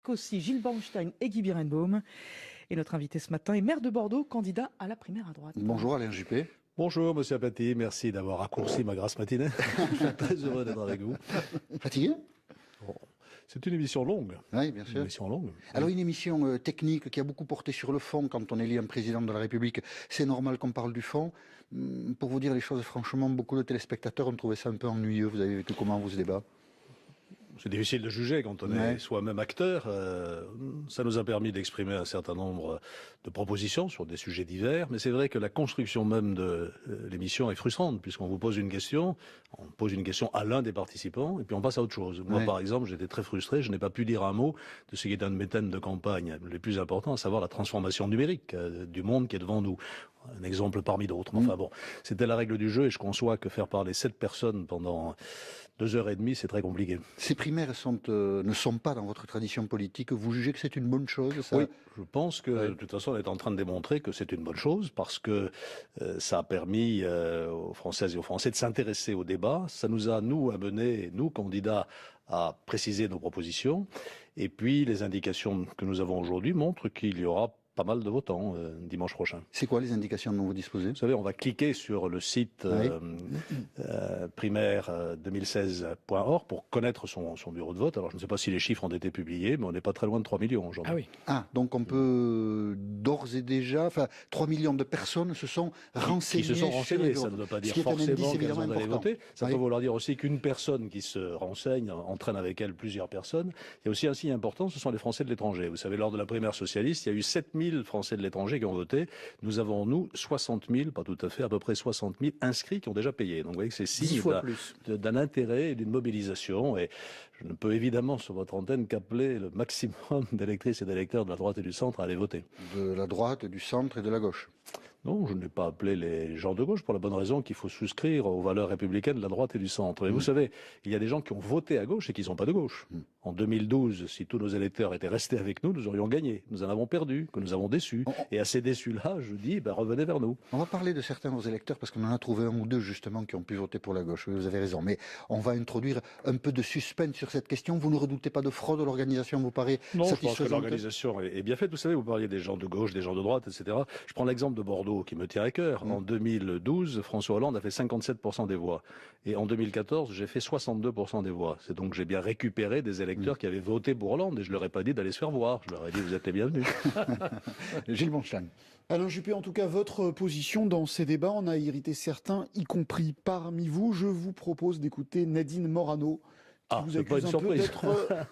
Aussi Gilles Bornstein et Guy Birenbaum. Et notre invité ce matin est maire de Bordeaux, candidat à la primaire à droite. Bonjour Alain Juppé. Bonjour Monsieur Apathy, merci d'avoir raccourci ma grasse matinée. Je suis très heureux d'être avec vous. Fatigué? Bon, c'est une émission longue. Oui, bien sûr. Une émission longue. Alors une émission technique qui a beaucoup porté sur le fond quand on élit un président de la République. C'est normal qu'on parle du fond. Pour vous dire les choses franchement, beaucoup de téléspectateurs ont trouvé ça un peu ennuyeux. Vous avez vécu comment vous ce débat? C'est difficile de juger quand on est soi-même acteur. Ça nous a permis d'exprimer un certain nombre de propositions sur des sujets divers, mais c'est vrai que la construction même de l'émission est frustrante, puisqu'on vous pose une question, on pose une question à l'un des participants, et puis on passe à autre chose. Moi, par exemple, j'étais très frustré, je n'ai pas pu dire un mot de ce qui est un de mes thèmes de campagne les plus importants, à savoir la transformation numérique du monde qui est devant nous. Un exemple parmi d'autres. Enfin bon, c'était la règle du jeu, et je conçois que faire parler 7 personnes pendant 2h30, c'est très compliqué. Ces primaires ne sont pas dans votre tradition politique. Vous jugez que c'est une bonne chose, ça? Oui, je pense que de toute façon, on est en train de démontrer que c'est une bonne chose parce que ça a permis aux Françaises et aux Français de s'intéresser au débat. Ça nous a, nous, amené, nous, candidats, à préciser nos propositions. Et puis, les indications que nous avons aujourd'hui montrent qu'il y aura pas mal de votants dimanche prochain. C'est quoi les indications dont vous disposez? Vous savez, on va cliquer sur le site primaire2016.org pour connaître son bureau de vote. Alors, je ne sais pas si les chiffres ont été publiés, mais on n'est pas très loin de 3 millions aujourd'hui. Ah oui. Ah, donc on peut d'ores et déjà, 3 millions de personnes se sont renseignées. Qui se sont renseignées, ça ne veut pas dire forcément qu'elles ont allé voter. Ça peut vouloir dire aussi qu'une personne qui se renseigne entraîne avec elle plusieurs personnes. Il y a aussi un signe important, ce sont les Français de l'étranger. Vous savez, lors de la primaire socialiste, il y a eu 7000 Français de l'étranger qui ont voté. Nous avons, nous, 60 000, pas tout à fait, à peu près 60 000 inscrits qui ont déjà payé. Donc vous voyez que c'est signe d'un intérêt et d'une mobilisation. Et je ne peux évidemment, sur votre antenne, qu'appeler le maximum d'électrices et d'électeurs de la droite et du centre à aller voter. De la droite, du centre et de la gauche? Non, je n'ai pas appelé les gens de gauche pour la bonne raison qu'il faut souscrire aux valeurs républicaines de la droite et du centre. Et vous savez, il y a des gens qui ont voté à gauche et qui ne sont pas de gauche. En 2012, si tous nos électeurs étaient restés avec nous, nous aurions gagné. Nous en avons perdu, que nous avons déçus. Et à ces déçus-là, je dis, revenez vers nous. On va parler de certains de vos électeurs parce qu'on en a trouvé un ou deux justement qui ont pu voter pour la gauche. Oui, vous avez raison. Mais on va introduire un peu de suspense sur cette question. Vous ne redoutez pas de fraude? L'organisation vous paraît satisfaisante? Je pense que l'organisation est bien faite. Vous savez, vous parliez des gens de gauche, des gens de droite, etc. Je prends l'exemple de Bordeaux qui me tient à cœur. En 2012, François Hollande a fait 57% des voix. Et en 2014, j'ai fait 62% des voix. C'est donc j'ai bien récupéré des électeurs qui avaient voté pour Hollande. Et je leur ai pas dit d'aller se faire voir. Je leur ai dit, vous êtes les bienvenus. Gilles Bornstein. Alain Juppé, en tout cas, votre position dans ces débats en a irrité certains, y compris parmi vous. Je vous propose d'écouter Nadine Morano, qui vous accuse un peu d'être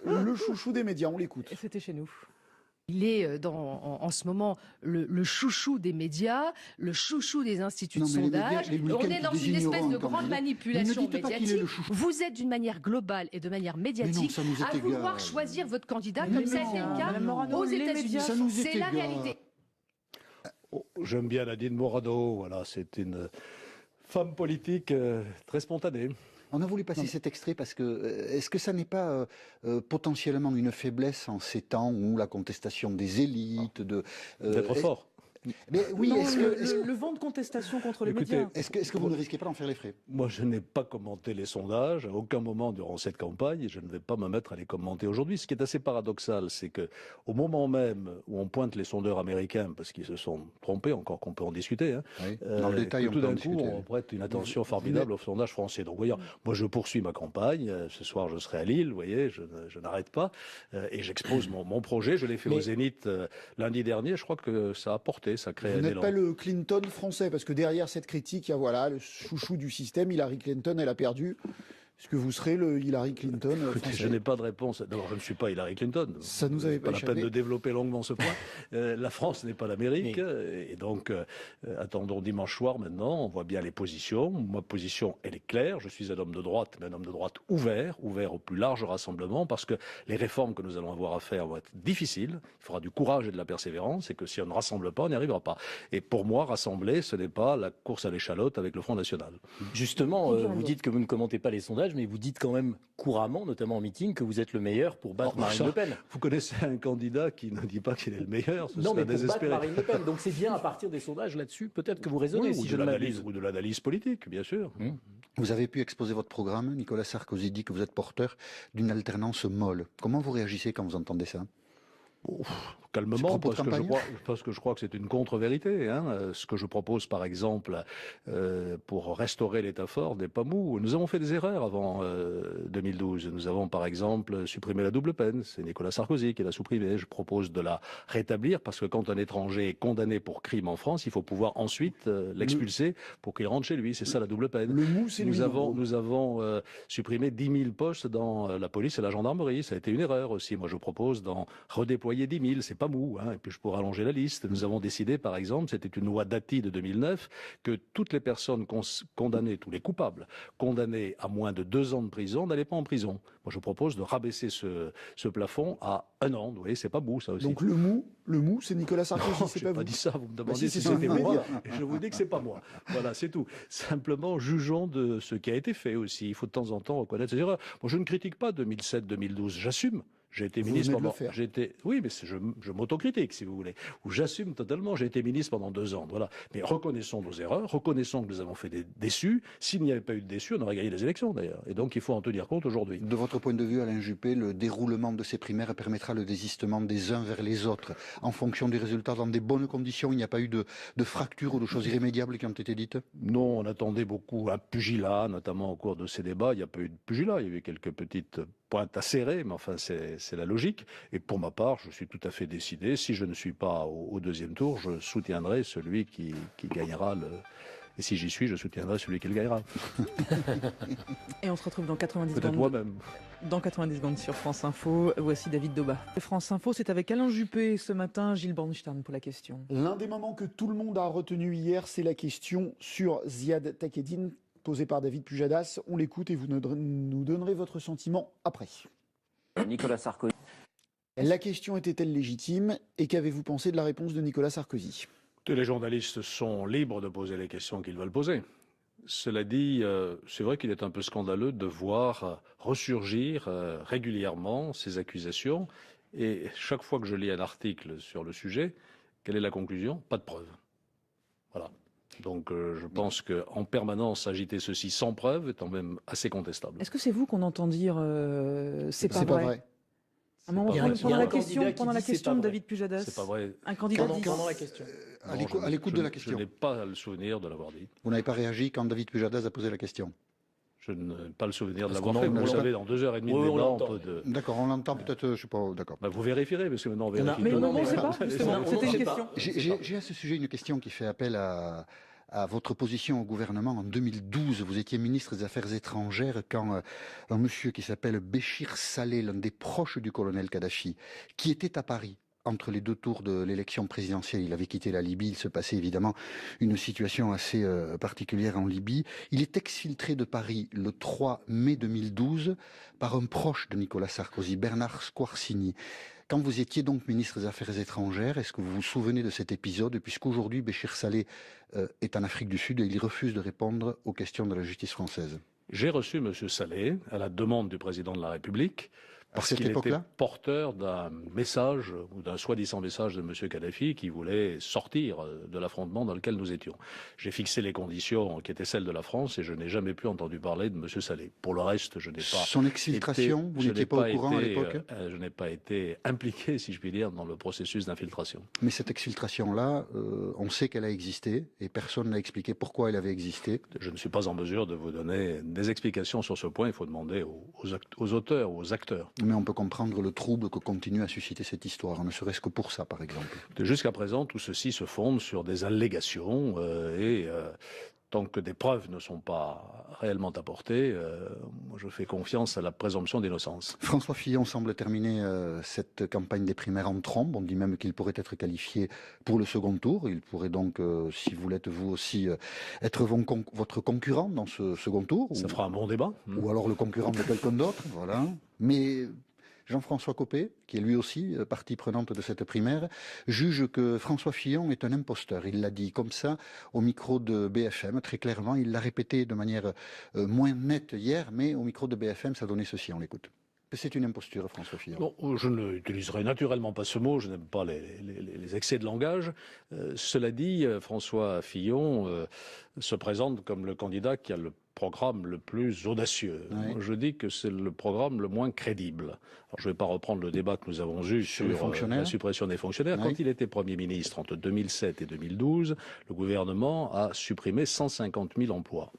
le chouchou des médias. On l'écoute. Et c'était chez nous. Il est en ce moment le chouchou des médias, le chouchou des instituts de sondage. On est dans une espèce de grande manipulation médiatique. Vous êtes d'une manière globale et de manière médiatique à vouloir choisir votre candidat comme ça a été le cas aux États-Unis. C'est la réalité. J'aime bien Nadine Morano. Voilà, c'est une femme politique très spontanée. On a voulu passer cet extrait parce que est-ce que ça n'est pas potentiellement une faiblesse en ces temps où la contestation des élites d'être fort? Mais oui, le vent de contestation contre les médias. Est-ce que vous ne risquez pas d'en faire les frais? Moi, je n'ai pas commenté les sondages à aucun moment durant cette campagne et je ne vais pas me mettre à les commenter aujourd'hui. Ce qui est assez paradoxal, c'est que au moment même où on pointe les sondeurs américains parce qu'ils se sont trompés, encore qu'on peut en discuter, dans le détail, tout d'un coup, on prête une attention formidable aux sondages français. Donc, voyez, moi, je poursuis ma campagne. Ce soir, je serai à Lille. Vous voyez, je n'arrête pas et j'expose mon projet. Je l'ai fait au Zénith lundi dernier. Je crois que ça a porté. Vous n'êtes pas le Clinton français, parce que derrière cette critique, il y a le chouchou du système, Hillary Clinton, elle a perdu. Est-ce que vous serez le Hillary Clinton français? Je n'ai pas de réponse. D'abord, je ne suis pas Hillary Clinton. Ça nous avait pas la peine de développer longuement ce point. La France n'est pas l'Amérique. Et donc, attendons dimanche soir maintenant. On voit bien les positions. Ma position, elle est claire. Je suis un homme de droite, mais un homme de droite ouvert au plus large rassemblement, parce que les réformes que nous allons avoir à faire vont être difficiles. Il faudra du courage et de la persévérance, et que si on ne rassemble pas, on n'y arrivera pas. Et pour moi, rassembler, ce n'est pas la course à l'échalote avec le Front National. Justement, vous dites que vous ne commentez pas les sondages, mais vous dites quand même couramment, notamment en meeting, que vous êtes le meilleur pour battre Marine Le Pen. Vous connaissez un candidat qui ne dit pas qu'il est le meilleur, ce non, serait mais pour désespéré. battre Marine Le Pen. Donc c'est bien à partir des sondages là-dessus, peut-être que vous raisonnez, si je ne m'abuse. Ou de l'analyse politique, bien sûr. Vous avez pu exposer votre programme. Nicolas Sarkozy dit que vous êtes porteur d'une alternance molle. Comment vous réagissez quand vous entendez ça? Calmement, parce que je crois que c'est une contre-vérité. Ce que je propose, par exemple, pour restaurer l'État fort n'est pas mou. Nous avons fait des erreurs avant 2012. Nous avons, par exemple, supprimé la double peine. C'est Nicolas Sarkozy qui l'a supprimée. Je propose de la rétablir parce que quand un étranger est condamné pour crime en France, il faut pouvoir ensuite l'expulser pour qu'il rentre chez lui. C'est ça la double peine. Le mou, c'est nous avons supprimé 10 000 postes dans la police et la gendarmerie. Ça a été une erreur aussi. Moi, je propose d'en redéployer 10 000. C'est pas mou, et puis je pourrais allonger la liste. Nous avons décidé, par exemple, c'était une loi Dati de 2009, que toutes les personnes condamnées, tous les coupables, condamnés à moins de 2 ans de prison, n'allaient pas en prison. Moi, je propose de rabaisser ce plafond à 1 an. Vous voyez, c'est pas mou, ça aussi. Donc le mou, c'est Nicolas Sarkozy, c'est pas vous. Pas dit ça, vous me demandez si c'était moi, et je vous dis que c'est pas moi. Voilà, c'est tout. Simplement, jugeons de ce qui a été fait aussi. Il faut de temps en temps reconnaître ses erreurs. Moi, je ne critique pas 2007-2012, j'assume. J'ai été ministre pendant. Oui, mais je m'autocritique, si vous voulez. Ou j'assume totalement. J'ai été ministre pendant 2 ans. Voilà. Mais reconnaissons nos erreurs, reconnaissons que nous avons fait des déçus. S'il n'y avait pas eu de déçus, on aurait gagné les élections d'ailleurs. Et donc il faut en tenir compte aujourd'hui. De votre point de vue, Alain Juppé, le déroulement de ces primaires permettra le désistement des uns vers les autres en fonction des résultats dans des bonnes conditions. Il n'y a pas eu de fractures ou de choses irrémédiables qui ont été dites? Non, on attendait beaucoup un pugilat, notamment au cours de ces débats. Il n'y a pas eu de pugilat. Il y a eu quelques petites pointe à serrer, mais enfin c'est la logique. Et pour ma part, je suis tout à fait décidé. Si je ne suis pas au 2e tour, je soutiendrai celui qui gagnera le. Et si j'y suis, je soutiendrai celui qui le gagnera. Et on se retrouve dans 90 secondes. Peut-être moi-même. Dans 90 secondes sur France Info. Voici David Doba. France Info, c'est avec Alain Juppé ce matin, Gilles Bornstein pour la question. L'un des moments que tout le monde a retenu hier, c'est la question sur Ziad Takedine, posée par David Pujadas. On l'écoute et vous nous donnerez votre sentiment après. Nicolas Sarkozy. La question était-elle légitime et qu'avez-vous pensé de la réponse de Nicolas Sarkozy? Les journalistes sont libres de poser les questions qu'ils veulent poser. Cela dit, c'est vrai qu'il est un peu scandaleux de voir ressurgir régulièrement ces accusations. Et chaque fois que je lis un article sur le sujet, quelle est la conclusion? Pas de preuve. Voilà. Donc je pense qu'en permanence agiter ceci sans preuve est quand même assez contestable. Est-ce que c'est vous qu'on entend dire c'est pas vrai? À un moment, pendant la question de David Pujadas, c'est pas vrai. Un candidat dit pendant la question. À l'écoute de la question. Je n'ai pas le souvenir de l'avoir dit. Vous n'avez pas réagi quand David Pujadas a posé la question? Je n'ai pas le souvenir de l'avoir fait. Vous savez, dans 2h30 de débat, on peut... D'accord, on l'entend peut-être, je sais pas, d'accord. Vous vérifierez, parce que maintenant on vérifie. Mais non, on ne sait pas, justement. C'était une question. J'ai à ce sujet une question qui fait appel à votre position au gouvernement. En 2012, vous étiez ministre des Affaires étrangères quand un monsieur qui s'appelle Béchir Saleh, l'un des proches du colonel Kadhafi, qui était à Paris entre les 2 tours de l'élection présidentielle, il avait quitté la Libye, il se passait évidemment une situation assez particulière en Libye. Il est exfiltré de Paris le 3 mai 2012 par un proche de Nicolas Sarkozy, Bernard Squarcini. Quand vous étiez donc ministre des Affaires étrangères, est-ce que vous vous souvenez de cet épisode, puisqu'aujourd'hui Béchir Saleh est en Afrique du Sud et il refuse de répondre aux questions de la justice française? J'ai reçu M. Saleh à la demande du président de la République, parce qu'il était porteur d'un message, ou d'un soi-disant message de M. Kadhafi qui voulait sortir de l'affrontement dans lequel nous étions. J'ai fixé les conditions qui étaient celles de la France et je n'ai jamais pu entendu parler de M. Saleh. Pour le reste, je n'ai pas... Son exfiltration, vous n'étiez pas au courant à l'époque? Je n'ai pas été impliqué, si je puis dire, dans le processus d'infiltration. Mais cette exfiltration-là, on sait qu'elle a existé et personne n'a expliqué pourquoi elle avait existé. Je ne suis pas en mesure de vous donner des explications sur ce point. Il faut demander aux auteurs, aux acteurs. Mais on peut comprendre le trouble que continue à susciter cette histoire, ne serait-ce que pour ça, par exemple. Jusqu'à présent, tout ceci se fonde sur des allégations tant que des preuves ne sont pas réellement apportées, je fais confiance à la présomption d'innocence. François Fillon semble terminer cette campagne des primaires en trombe. On dit même qu'il pourrait être qualifié pour le second tour. Il pourrait donc, si vous l'êtes vous aussi, être votre concurrent dans ce second tour. Ça fera un bon débat. Ou alors le concurrent de quelqu'un d'autre, voilà. Mais Jean-François Copé, qui est lui aussi partie prenante de cette primaire, juge que François Fillon est un imposteur. Il l'a dit comme ça au micro de BFM, très clairement. Il l'a répété de manière moins nette hier, mais au micro de BFM, ça donnait ceci, on l'écoute. C'est une imposture, François Fillon. Non, je n'utiliserai naturellement pas ce mot, je n'aime pas les excès de langage. Cela dit, François Fillon se présente comme le candidat qui a le programme le plus audacieux. Oui. Je dis que c'est le programme le moins crédible. Alors, je ne vais pas reprendre le débat que nous avons eu sur la suppression des fonctionnaires. Oui. Quand il était Premier ministre entre 2007 et 2012, le gouvernement a supprimé 150 000 emplois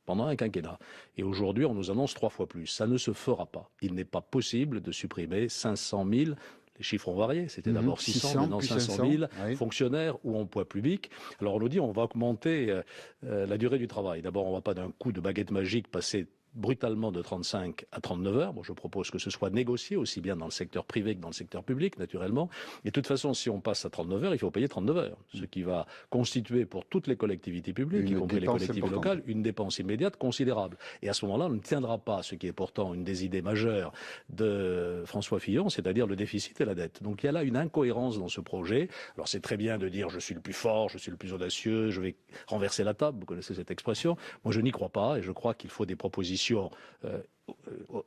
pendant un quinquennat. Et aujourd'hui, on nous annonce 3 fois plus. Ça ne se fera pas. Il n'est pas possible de supprimer 500 000. Les chiffres ont varié. C'était d'abord 600, maintenant 500 000 fonctionnaires ou emplois publics. Alors on nous dit on va augmenter la durée du travail. D'abord, on ne va pas d'un coup de baguette magique passer brutalement de 35 à 39 heures. Bon, je propose que ce soit négocié aussi bien dans le secteur privé que dans le secteur public, naturellement. Et de toute façon, si on passe à 39 heures, il faut payer 39 heures. Ce qui va constituer pour toutes les collectivités publiques, y compris les collectivités locales, une dépense immédiate considérable. Et à ce moment-là, on ne tiendra pas ce qui est pourtant une des idées majeures de François Fillon, c'est-à-dire le déficit et la dette. Donc il y a là une incohérence dans ce projet. Alors c'est très bien de dire je suis le plus fort, je suis le plus audacieux, je vais renverser la table, vous connaissez cette expression. Moi je n'y crois pas et je crois qu'il faut des propositions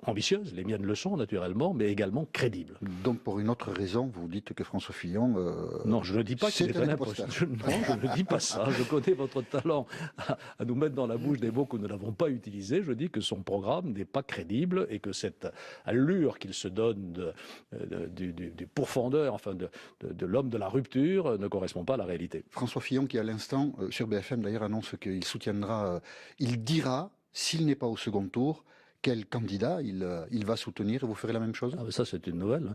ambitieuses, les miennes le sont naturellement, mais également crédibles. Donc pour une autre raison, vous dites que François Fillon... Non, je ne dis pas qu'il est un imposteur. Non, je ne dis pas ça. Je connais votre talent à nous mettre dans la bouche des mots que nous n'avons pas utilisés. Je dis que son programme n'est pas crédible et que cette allure qu'il se donne du pourfendeur, enfin de l'homme de la rupture, ne correspond pas à la réalité. François Fillon qui à l'instant, sur BFM d'ailleurs, annonce qu'il soutiendra, il dira, s'il n'est pas au second tour, quel candidat il va soutenir et vous ferez la même chose? Ça, c'est une nouvelle.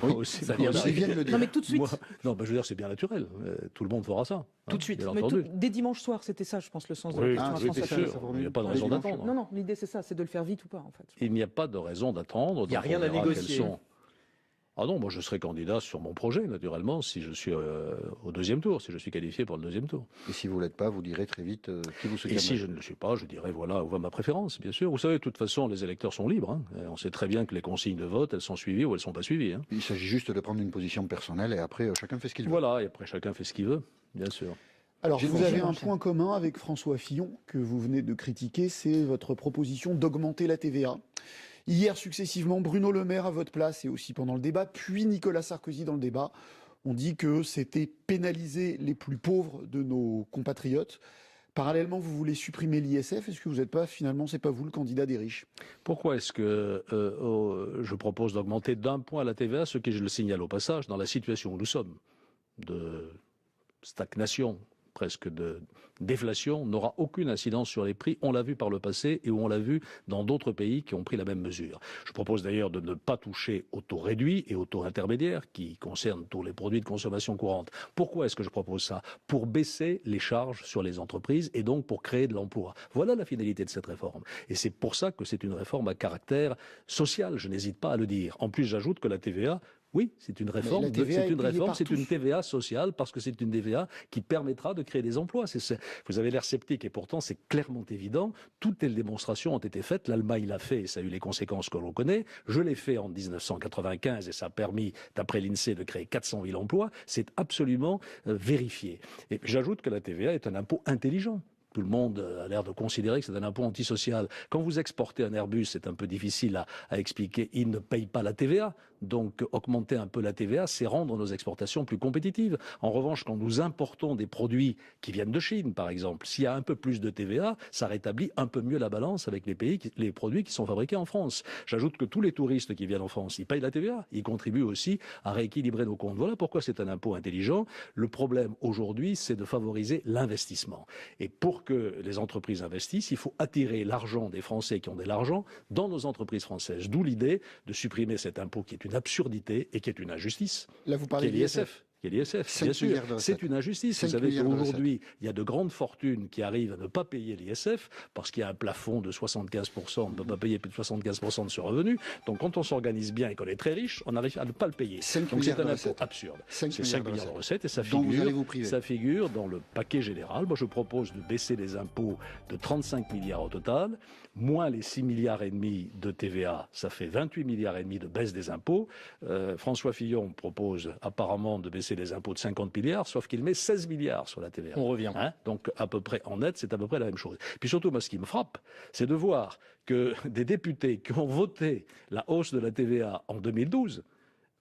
Oui, aussi, ça vient de le dire. Non, mais tout de suite. Je veux dire, c'est bien naturel. Tout le monde fera ça. Tout de suite. Mais dès dimanche soir, c'était ça, je pense, le sens de la question. C'est sûr. Il n'y a pas de raison d'attendre. Non, l'idée, c'est ça, c'est de le faire vite ou pas, en fait. Il n'y a pas de raison d'attendre. Il n'y a rien à négocier. Ah non, moi je serai candidat sur mon projet, naturellement, si je suis au deuxième tour, si je suis qualifié pour le deuxième tour. Et si vous ne l'êtes pas, vous direz très vite qui vous soutiendra. Et si je ne le suis pas, je dirai voilà où va ma préférence, bien sûr. Vous savez, de toute façon, les électeurs sont libres. Hein. On sait très bien que les consignes de vote, elles sont suivies ou elles ne sont pas suivies. Hein. Il s'agit juste de prendre une position personnelle et après, chacun fait ce qu'il veut. Voilà, et après, chacun fait ce qu'il veut, bien sûr. Alors, vous avez un point commun avec François Fillon que vous venez de critiquer, c'est votre proposition d'augmenter la TVA. Hier, successivement, Bruno Le Maire à votre place et aussi pendant le débat, puis Nicolas Sarkozy dans le débat, ont dit que c'était pénaliser les plus pauvres de nos compatriotes. Parallèlement, vous voulez supprimer l'ISF. Est-ce que vous n'êtes pas, finalement, c'est pas vous le candidat des riches? Pourquoi est-ce que je propose d'augmenter d'1 point la TVA, ce qui, je le signale au passage, dans la situation où nous sommes, de stagnation, presque de déflation, n'aura aucune incidence sur les prix. On l'a vu par le passé et on l'a vu dans d'autres pays qui ont pris la même mesure. Je propose d'ailleurs de ne pas toucher au taux réduit et au taux intermédiaire qui concernent tous les produits de consommation courante. Pourquoi est-ce que je propose ça? Pour baisser les charges sur les entreprises et donc pour créer de l'emploi. Voilà la finalité de cette réforme. Et c'est pour ça que c'est une réforme à caractère social. Je n'hésite pas à le dire. En plus, j'ajoute que la TVA... Oui, c'est une réforme, c'est une TVA sociale parce que c'est une TVA qui permettra de créer des emplois. Vous avez l'air sceptique et pourtant c'est clairement évident. Toutes les démonstrations ont été faites. L'Allemagne l'a fait et ça a eu les conséquences que l'on connaît. Je l'ai fait en 1995 et ça a permis, d'après l'INSEE, de créer 400 000 emplois. C'est absolument vérifié. Et j'ajoute que la TVA est un impôt intelligent. Tout le monde a l'air de considérer que c'est un impôt antisocial. Quand vous exportez un Airbus, c'est un peu difficile à expliquer. Il ne paye pas la TVA. Donc augmenter un peu la TVA, c'est rendre nos exportations plus compétitives. En revanche, quand nous importons des produits qui viennent de Chine, par exemple, s'il y a un peu plus de TVA, ça rétablit un peu mieux la balance avec les produits qui sont fabriqués en France. J'ajoute que tous les touristes qui viennent en France, ils payent la TVA. Ils contribuent aussi à rééquilibrer nos comptes. Voilà pourquoi c'est un impôt intelligent. Le problème aujourd'hui, c'est de favoriser l'investissement. Et pour que les entreprises investissent, il faut attirer l'argent des Français qui ont de l'argent dans nos entreprises françaises. D'où l'idée de supprimer cet impôt qui est une absurdité et qui est une injustice. Là, vous parlez de l'ISF. Bien sûr, c'est une injustice. Vous savez qu'aujourd'hui, il y a de grandes fortunes qui arrivent à ne pas payer l'ISF parce qu'il y a un plafond de 75%. On ne peut pas payer plus de 75% de ce revenu. Donc quand on s'organise bien et qu'on est très riche, on arrive à ne pas le payer. Donc c'est un impôt absurde. C'est 5 milliards de recettes et ça figure dans le paquet général. Moi, je propose de baisser les impôts de 35 milliards au total, moins les 6 milliards et demi de TVA, ça fait 28 milliards et demi de baisse des impôts. François Fillon propose apparemment de baisser des impôts de 50 milliards, sauf qu'il met 16 milliards sur la TVA. On revient. Donc à peu près en net, c'est à peu près la même chose. Puis surtout, moi, ce qui me frappe, c'est de voir que des députés qui ont voté la hausse de la TVA en 2012,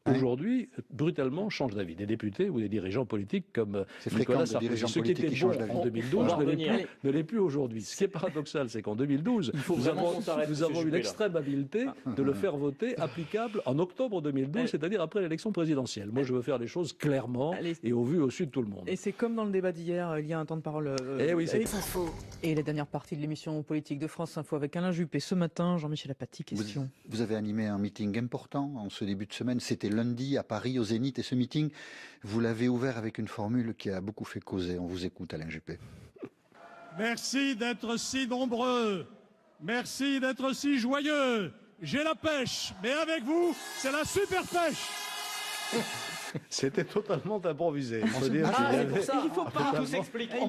aujourd'hui, brutalement, changent d'avis. Des députés ou des dirigeants politiques comme Nicolas Sarkozy. Ce qui était bon en 2012 ne l'est plus aujourd'hui. Ce qui est paradoxal, c'est qu'en 2012, nous avons eu l'extrême habileté de le faire voter applicable en octobre 2012, c'est-à-dire après l'élection présidentielle. Moi, je veux faire les choses clairement et au vu, au su de tout le monde. Et c'est comme dans le débat d'hier, il y a un temps de parole. Oui, c'est Info. Et la dernière partie de l'émission politique de France Info avec Alain Juppé. Ce matin, Jean-Michel Apathy, question. Vous avez animé un meeting important en ce début de semaine. C'était lundi à Paris, au Zénith. Et ce meeting, vous l'avez ouvert avec une formule qui a beaucoup fait causer. On vous écoute, Alain Juppé. Merci d'être si nombreux. Merci d'être si joyeux. J'ai la pêche, mais avec vous, c'est la super pêche. C'était totalement improvisé. C'est pour ça. Il faut pas. Tout s'explique. On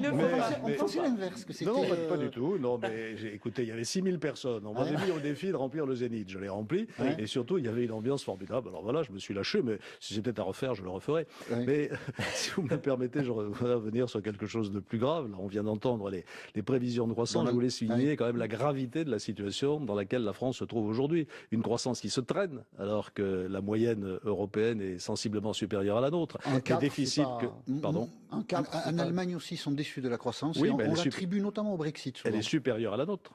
pensait l'inverse, que c'était... Non, pas du tout. Non, mais écoutez, il y avait 6000 personnes. On m'avait mis au défi de remplir le Zénith. Je l'ai rempli. Et surtout, il y avait une ambiance formidable. Alors voilà, je me suis lâché, mais si c'était à refaire, je le referai. Mais si vous me permettez, je voudrais revenir sur quelque chose de plus grave. Là, on vient d'entendre les prévisions de croissance. Je voulais souligner quand même la gravité de la situation dans laquelle la France se trouve aujourd'hui. Une croissance qui se traîne, alors que la moyenne européenne est sensiblement supérieure à la nôtre. Les déficits en Allemagne aussi sont déçus de la croissance. Oui, on l'attribue notamment au Brexit. Souvent. Elle est supérieure à la nôtre.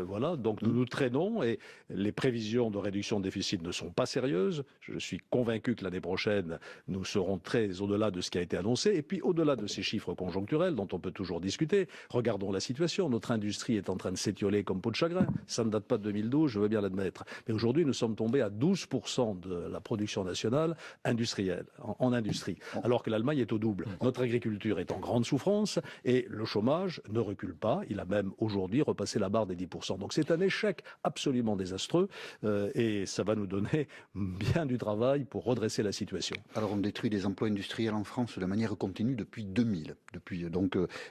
Voilà, donc nous traînons et les prévisions de réduction de déficit ne sont pas sérieuses. Je suis convaincu que l'année prochaine, nous serons très au-delà de ce qui a été annoncé. Et puis au-delà de ces chiffres conjoncturels dont on peut toujours discuter, regardons la situation. Notre industrie est en train de s'étioler comme peau de chagrin. Ça ne date pas de 2012, je veux bien l'admettre. Mais aujourd'hui, nous sommes tombés à 12% de la production nationale industrielle. En industrie, alors que l'Allemagne est au double. Notre agriculture est en grande souffrance et le chômage ne recule pas. Il a même aujourd'hui repassé la barre des 10%. Donc c'est un échec absolument désastreux et ça va nous donner bien du travail pour redresser la situation. Alors on détruit des emplois industriels en France de manière continue depuis 2000.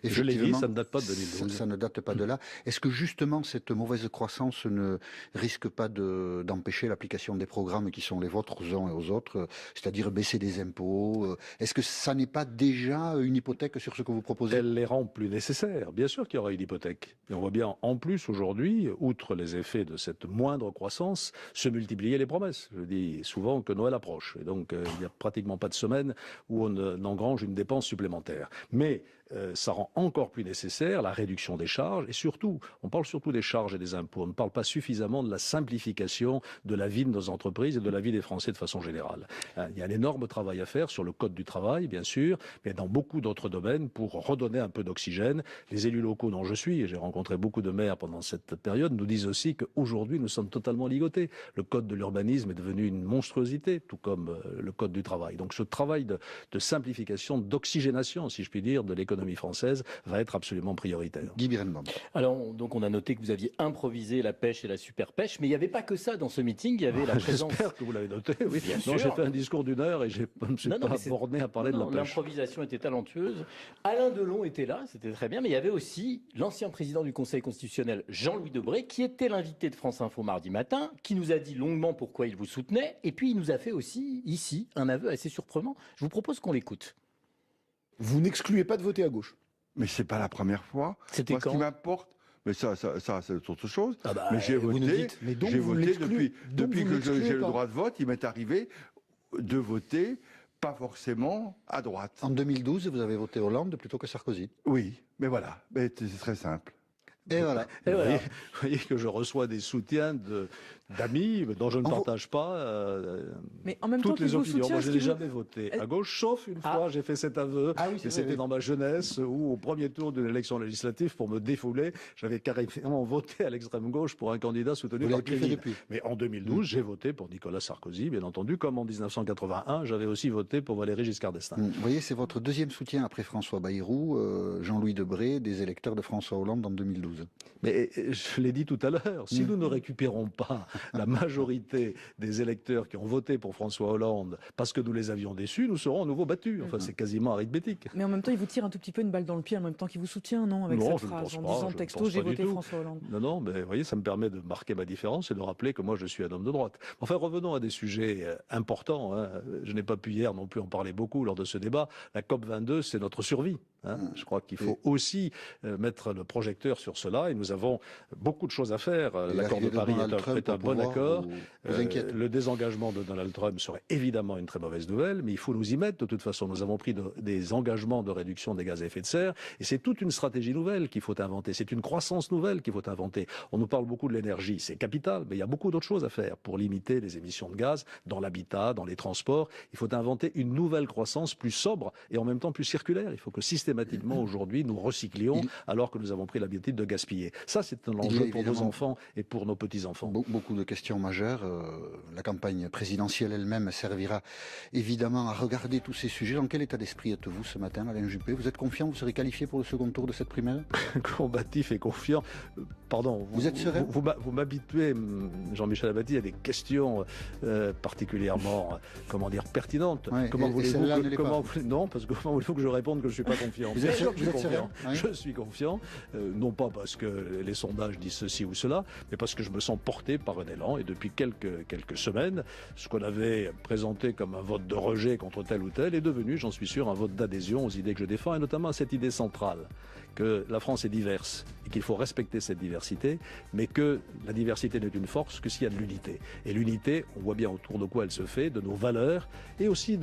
Je l'ai dit, ça ne date pas de 2012. Ça ne date pas de là. Est-ce que justement cette mauvaise croissance ne risque pas d'empêcher l'application des programmes qui sont les vôtres aux uns et aux autres, c'est-à-dire baisser des impôts? Est-ce que ça n'est pas déjà une hypothèque sur ce que vous proposez? Elle les rend plus nécessaires. Bien sûr qu'il y aura une hypothèque. Et on voit bien en plus aujourd'hui, outre les effets de cette moindre croissance, se multiplier les promesses. Je dis souvent que Noël approche. Et donc il n'y a pratiquement pas de semaine où on n'engrange une dépense supplémentaire. Mais ça rend encore plus nécessaire la réduction des charges et surtout, on parle surtout des charges et des impôts. On ne parle pas suffisamment de la simplification de la vie de nos entreprises et de la vie des Français de façon générale. Il y a un énorme travail à faire sur le code du travail, bien sûr, mais dans beaucoup d'autres domaines pour redonner un peu d'oxygène. Les élus locaux dont je suis, et j'ai rencontré beaucoup de maires pendant cette période, nous disent aussi qu'aujourd'hui nous sommes totalement ligotés. Le code de l'urbanisme est devenu une monstruosité, tout comme le code du travail. Donc ce travail de simplification, d'oxygénation, si je puis dire, de l'économie française va être absolument prioritaire. Guy Birenbaum. Alors, donc on a noté que vous aviez improvisé la pêche et la super pêche, mais il n'y avait pas que ça dans ce meeting, il y avait la présence... J'espère que vous l'avez noté, oui. Non, j'ai fait un discours d'1 heure et je ne me suis pas borné à parler de la pêche. L'improvisation était talentueuse. Alain Delon était là, c'était très bien, mais il y avait aussi l'ancien président du Conseil constitutionnel, Jean-Louis Debré, qui était l'invité de France Info mardi matin, qui nous a dit longuement pourquoi il vous soutenait, et puis il nous a fait aussi, ici, un aveu assez surprenant. Je vous propose qu'on l'écoute. Vous n'excluez pas de voter à gauche? Mais c'est pas la première fois. C'était quand? Ce qui m'importe, mais ça c'est autre chose. Mais j'ai voté, depuis que j'ai le droit de vote, il m'est arrivé de voter pas forcément à droite. En 2012, vous avez voté Hollande plutôt que Sarkozy. Oui, mais voilà, c'est très simple. Et voilà. Vous voyez que je reçois des soutiens d'amis dont je ne partage pas mais en même toutes temps, les opinions. Moi, je n'ai jamais voté à gauche, sauf une fois, j'ai fait cet aveu. Et c'était dans ma jeunesse où, au premier tour d'une élection législative, pour me défouler, j'avais carrément voté à l'extrême gauche pour un candidat soutenu par Clément. Mais en 2012, j'ai voté pour Nicolas Sarkozy, bien entendu, comme en 1981, j'avais aussi voté pour Valéry Giscard d'Estaing. Vous voyez, c'est votre deuxième soutien après François Bayrou, Jean-Louis Debré, des électeurs de François Hollande en 2012. 2012. Mais je l'ai dit tout à l'heure, si nous ne récupérons pas la majorité des électeurs qui ont voté pour François Hollande parce que nous les avions déçus, nous serons à nouveau battus. Enfin, c'est quasiment arithmétique. Mais en même temps, il vous tire un tout petit peu une balle dans le pied en même temps qu'il vous soutient, non, avec cette phrase, en disant texto, j'ai voté François Hollande. Non, mais vous voyez, ça me permet de marquer ma différence et de rappeler que moi, je suis un homme de droite. Enfin, revenons à des sujets importants. Je n'ai pas pu hier non plus en parler beaucoup lors de ce débat. La COP22, c'est notre survie. Je crois qu'il faut aussi mettre le projecteur sur cela et nous avons beaucoup de choses à faire. L'accord de Paris est un bon accord. Le désengagement de Donald Trump serait évidemment une très mauvaise nouvelle, mais il faut nous y mettre. De toute façon, nous avons pris des engagements de réduction des gaz à effet de serre et c'est toute une stratégie nouvelle qu'il faut inventer. C'est une croissance nouvelle qu'il faut inventer. On nous parle beaucoup de l'énergie, c'est capital, mais il y a beaucoup d'autres choses à faire pour limiter les émissions de gaz dans l'habitat, dans les transports. Il faut inventer une nouvelle croissance plus sobre et en même temps plus circulaire. Il faut que systématiquement aujourd'hui nous recyclions alors que nous avons pris l'habitude de gaspiller. Ça, c'est un enjeu pour nos enfants et pour nos petits-enfants. Beaucoup de questions majeures. La campagne présidentielle elle-même servira évidemment à regarder tous ces sujets. Dans quel état d'esprit êtes-vous ce matin, Alain Juppé? Vous êtes confiant? Vous serez qualifié pour le second tour de cette primaire? Combatif et confiant. Pardon. Vous êtes serein? Vous m'habituez, Jean-Michel Apathy, à des questions particulièrement, pertinentes. Ouais, comment voulez-vous non, parce que comment voulez-vous que je réponde que je ne suis pas confiant? Vous êtes sûr que je suis confiant? Je suis confiant, non pas parce que les sondages disent ceci ou cela, mais parce que je me sens porté par un élan. Et depuis quelques semaines, ce qu'on avait présenté comme un vote de rejet contre tel ou tel est devenu, j'en suis sûr, un vote d'adhésion aux idées que je défends, et notamment à cette idée centrale que la France est diverse et qu'il faut respecter cette diversité, mais que la diversité n'est une force que s'il y a de l'unité. Et l'unité, on voit bien autour de quoi elle se fait, de nos valeurs et aussi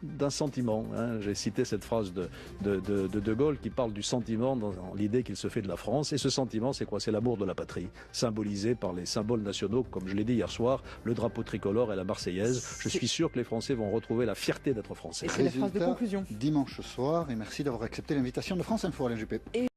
d'un sentiment. J'ai cité cette phrase de Gaulle qui parle du sentiment dans l'idée qu'il se fait de la France. Et ce sentiment, c'est quoi? C'est l'amour de la patrie, symbolisé par les symboles nationaux, comme je l'ai dit hier soir, le drapeau tricolore et la Marseillaise. Je suis sûr que les Français vont retrouver la fierté d'être Français. Et c'est la phrase de conclusion. Dimanche soir, et merci d'avoir accepté l'invitation de France Info, Alain Juppé.